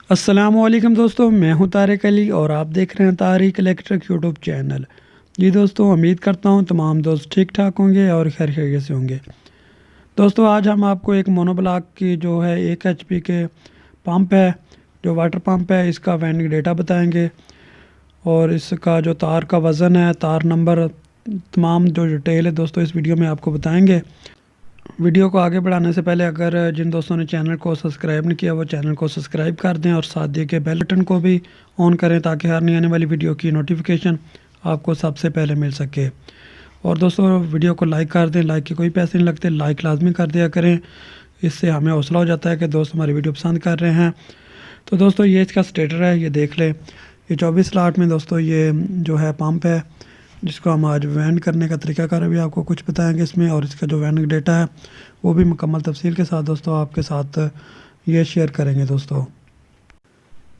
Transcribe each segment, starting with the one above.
अस्सलामुअलैकुम दोस्तों, मैं हूं तारिक अली और आप देख रहे हैं तारिक इलेक्ट्रिक यूट्यूब चैनल। जी दोस्तों, उम्मीद करता हूं तमाम दोस्त ठीक ठाक होंगे और खैर खैरियत से होंगे। दोस्तों, आज हम आपको एक मोनोब्लॉक की जो है 1 HP के पंप है, जो वाटर पंप है, इसका वाइंडिंग डेटा बताएंगे और इसका जो तार का वज़न है, तार नंबर, तमाम जो डिटेल है दोस्तों इस वीडियो में आपको बताएंगे। वीडियो को आगे बढ़ाने से पहले अगर जिन दोस्तों ने चैनल को सब्सक्राइब नहीं किया वो चैनल को सब्सक्राइब कर दें और साथ दिए के बेल बटन को भी ऑन करें ताकि हर नई आने वाली वीडियो की नोटिफिकेशन आपको सबसे पहले मिल सके। और दोस्तों, वीडियो को लाइक कर दें, लाइक के कोई पैसे नहीं लगते, लाइक लाजमी कर दिया करें, इससे हमें हौसला हो जाता है कि दोस्त हमारी वीडियो पसंद कर रहे हैं। तो दोस्तों, ये इसका स्टेटर है, ये देख लें। ये 24 स्लॉट में दोस्तों ये जो है पंप है, जिसको हम आज वेंड करने का तरीकाकार भी आपको कुछ बताएंगे इसमें, और इसका जो वेंडिंग डेटा है वो भी मुकम्मल तफसील के साथ दोस्तों आपके साथ ये शेयर करेंगे दोस्तों।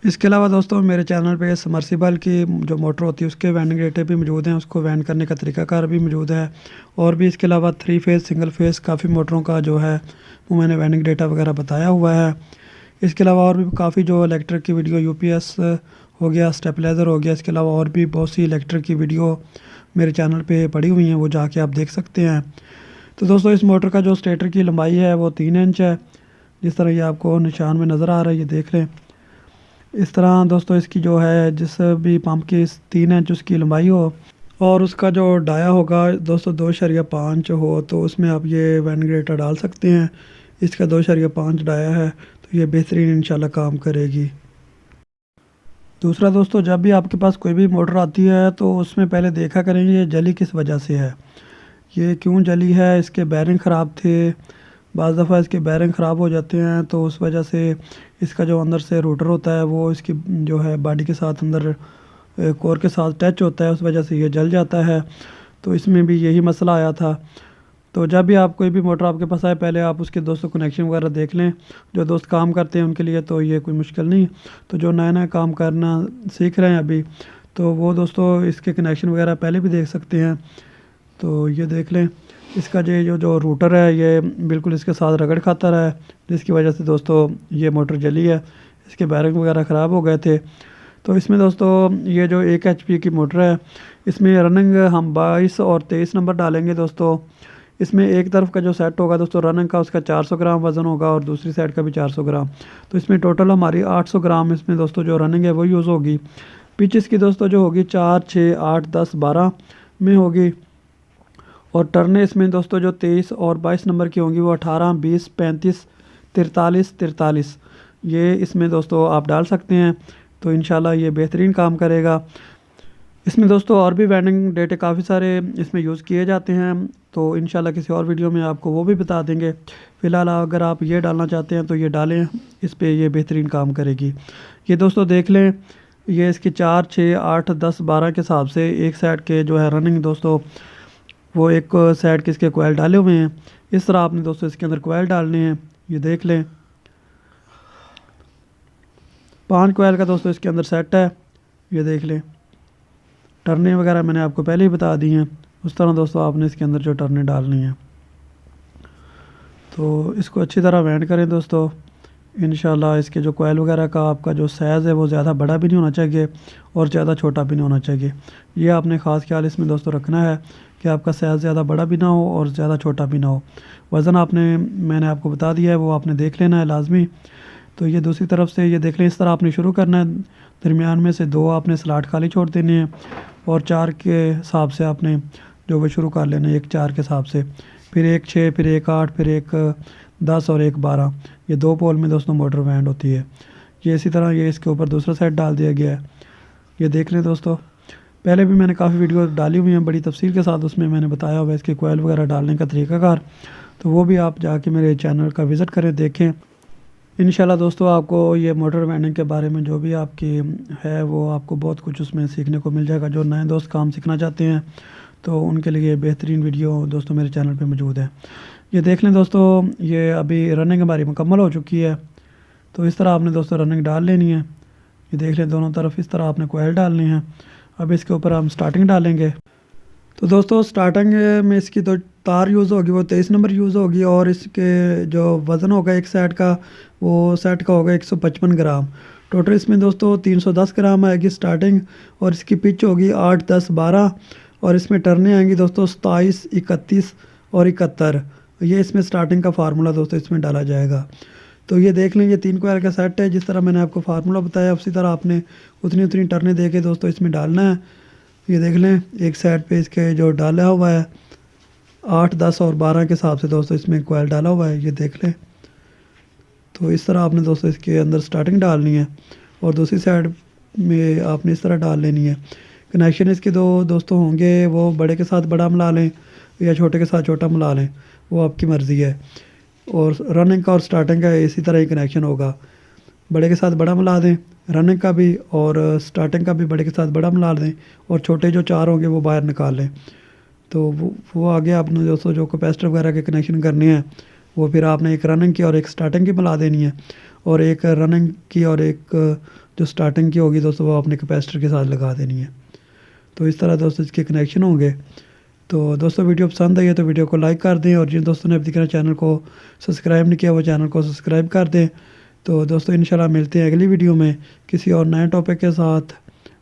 इसके अलावा दोस्तों मेरे चैनल पे समर्सिबल की जो मोटर होती है उसके वेंडिंग डेटे भी मौजूद हैं, उसको वेंड करने का तरीकाकार भी मौजूद है। और भी इसके अलावा 3 फेज़ सिंगल फेज़ काफ़ी मोटरों का जो है वो मैंने वेंडिंग डेटा वगैरह बताया हुआ है। इसके अलावा और भी काफ़ी जो इलेक्ट्रिक की वीडियो, UPS हो गया, स्टेबलाइज़र हो गया, इसके अलावा और भी बहुत सी इलेक्ट्रिक की वीडियो मेरे चैनल पे पड़ी हुई हैं, वो जाके आप देख सकते हैं। तो दोस्तों, इस मोटर का जो स्टेटर की लंबाई है वो 3 इंच है, जिस तरह ये आपको निशान में नज़र आ रहा है, ये देख लें। इस तरह दोस्तों इसकी जो है जिस भी पंप की 3 इंच उसकी लंबाई हो और उसका जो डाया होगा दोस्तों 2.5 हो, तो उसमें आप ये वेंडिंग डेटा डाल सकते हैं। इसका 2.5 डाया है, तो ये बेहतरीन इंशाल्लाह काम करेगी। दूसरा दोस्तों, जब भी आपके पास कोई भी मोटर आती है तो उसमें पहले देखा करेंगे ये जली किस वजह से है, ये क्यों जली है। इसके बेरिंग ख़राब थे, बाज़ दफ़ा इसके बेरिंग ख़राब हो जाते हैं, तो उस वजह से इसका जो अंदर से रोटर होता है वो इसकी जो है बॉडी के साथ अंदर कोर के साथ टच होता है, उस वजह से ये जल जाता है। तो इसमें भी यही मसला आया था। तो जब भी आप कोई भी मोटर आपके पास आए, पहले आप उसके दोस्तों कनेक्शन वगैरह देख लें। जो दोस्त काम करते हैं उनके लिए तो ये कोई मुश्किल नहीं, तो जो नया नया काम करना सीख रहे हैं अभी, तो वो दोस्तों इसके कनेक्शन वगैरह पहले भी देख सकते हैं। तो ये देख लें, इसका जो रूटर है ये बिल्कुल इसके साथ रगड़ खाता रहा है, जिसकी वजह से दोस्तों ये मोटर जली है। इसके बैरिंग वगैरह ख़राब हो गए थे। तो इसमें दोस्तों ये जो 1 HP की मोटर है, इसमें रनिंग हम 22 और 23 नंबर डालेंगे दोस्तों। इसमें एक तरफ का जो सेट होगा दोस्तों रनिंग का, उसका 400 ग्राम वज़न होगा और दूसरी साइड का भी 400 ग्राम। तो इसमें टोटल हमारी 800 ग्राम इसमें दोस्तों जो रनिंग है वो यूज़ होगी। पिच इसकी दोस्तों जो होगी 4, 6, 8, 10, 12 में होगी। और टर्ने इसमें दोस्तों जो 23 और 22 नंबर की होंगी वो 18, 20, 35, 43, 43 ये इसमें दोस्तों आप डाल सकते हैं। तो इंशाल्लाह ये बेहतरीन काम करेगा। इसमें दोस्तों और भी वेंडिंग डेटे काफ़ी सारे इसमें यूज़ किए जाते हैं, तो इंशाल्लाह किसी और वीडियो में आपको वो भी बता देंगे। फ़िलहाल अगर आप ये डालना चाहते हैं तो ये डालें, इस पे ये बेहतरीन काम करेगी। ये दोस्तों देख लें, ये इसकी 4, 6, 8, 10, 12 के हिसाब से एक साइड के जो है रनिंग दोस्तों वो एक साइड के इसके कोयल डाले हुए हैं। इस तरह आपने दोस्तों इसके अंदर कोयल डालने हैं। ये देख लें, 5 कोयल का दोस्तों इसके अंदर सेट है। ये देख लें, टर्ने वगैरह मैंने आपको पहले ही बता दी हैं। उस तरह दोस्तों आपने इसके अंदर जो टर्ने डालनी हैं, तो इसको अच्छी तरह वेंड करें दोस्तों। इंशाल्लाह इसके जो कोयल वगैरह का आपका जो साइज़ है वो ज़्यादा बड़ा भी नहीं होना चाहिए और ज़्यादा छोटा भी नहीं होना चाहिए। ये आपने ख़ास ख्याल इसमें दोस्तों रखना है कि आपका साइज़ ज़्यादा बड़ा भी ना हो और ज़्यादा छोटा भी ना हो। वज़न मैंने आपको बता दिया है, वो आपने देख लेना है लाजमी। तो ये दूसरी तरफ से ये देख लें, इस तरह आपने शुरू करना है। दरमियान में से 2 आपने स्लॉट खाली छोड़ देने हैं और 4 के हिसाब से आपने जो वो शुरू कर लेना है, 1 4 के हिसाब से, फिर 1 6, फिर 1 8, फिर 1 10 और 1 12। ये 2 पोल में दोस्तों मोटर वेंड होती है। ये इसी तरह ये इसके ऊपर दूसरा सेट डाल दिया गया है। ये देख लें दोस्तों, पहले भी मैंने काफ़ी वीडियो डाली हुई हैं बड़ी तफसील के साथ, उसमें मैंने बताया हुआ है इसके कोयल वगैरह डालने का तरीकाकार, तो वो भी आप जाके मेरे चैनल का विज़िट करें, देखें। इंशाल्लाह दोस्तों आपको ये मोटर वेंडिंग के बारे में जो भी आपकी है वो आपको बहुत कुछ उसमें सीखने को मिल जाएगा। जो नए दोस्त काम सीखना चाहते हैं तो उनके लिए बेहतरीन वीडियो दोस्तों मेरे चैनल पे मौजूद है। ये देख लें दोस्तों, ये अभी रनिंग हमारी मुकम्मल हो चुकी है। तो इस तरह आपने दोस्तों रनिंग डाल लेनी है। ये देख लें, दोनों तरफ इस तरह आपने कोयल डालनी है। अब इसके ऊपर हम स्टार्टिंग डालेंगे। तो दोस्तों स्टार्टिंग में इसकी तो तार यूज़ होगी वो 23 नंबर यूज़ होगी और इसके जो वज़न होगा एक सेट का, वो सेट का होगा 155 ग्राम। टोटल इसमें दोस्तों 310 ग्राम आएगी स्टार्टिंग, और इसकी पिच होगी 8, 10, 12, और इसमें टर्नें आएंगी दोस्तों 27, 31 और 71। ये इसमें स्टार्टिंग का फार्मूला दोस्तों इसमें डाला जाएगा। तो ये देख लें, ये 3 कोयल का सेट है। जिस तरह मैंने आपको फार्मूला बताया उसी तरह आपने उतनी टर्नें दे के दोस्तों इसमें डालना है। ये देख लें, एक साइड पे इसके जो डाला हुआ है 8, 10 और 12 के हिसाब से दोस्तों इसमें कोयल डाला हुआ है, ये देख लें। तो इस तरह आपने दोस्तों इसके अंदर स्टार्टिंग डालनी है, और दूसरी साइड में आपने इस तरह डाल लेनी है। कनेक्शन इसके दो दोस्तों होंगे, वो बड़े के साथ बड़ा मिला लें या छोटे के साथ छोटा मिला लें, वो आपकी मर्ज़ी है। और रनिंग का और स्टार्टिंग का इसी तरह ही कनेक्शन होगा, बड़े के साथ बड़ा मिला दें रनिंग का भी, और स्टार्टिंग का भी बड़े के साथ बड़ा मिला दें, और छोटे जो 4 होंगे वो बाहर निकाल लें। तो वो आगे आपने दोस्तों जो कैपेसिटर वगैरह के कनेक्शन करने हैं वो फिर आपने एक रनिंग की और एक स्टार्टिंग की मिला देनी है, और एक रनिंग की और एक जो स्टार्टिंग की होगी दोस्तों वो आपने कैपेसिटर के साथ लगा देनी है। तो इस तरह दोस्तों इसके कनेक्शन होंगे। तो दोस्तों वीडियो पसंद आई है तो वीडियो को लाइक कर दें, और जिन दोस्तों ने अभी तक चैनल को सब्सक्राइब नहीं किया वो चैनल को सब्सक्राइब कर दें। तो दोस्तों इंशाल्लाह मिलते हैं अगली वीडियो में किसी और नए टॉपिक के साथ।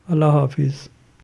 अल्लाह हाफिज़।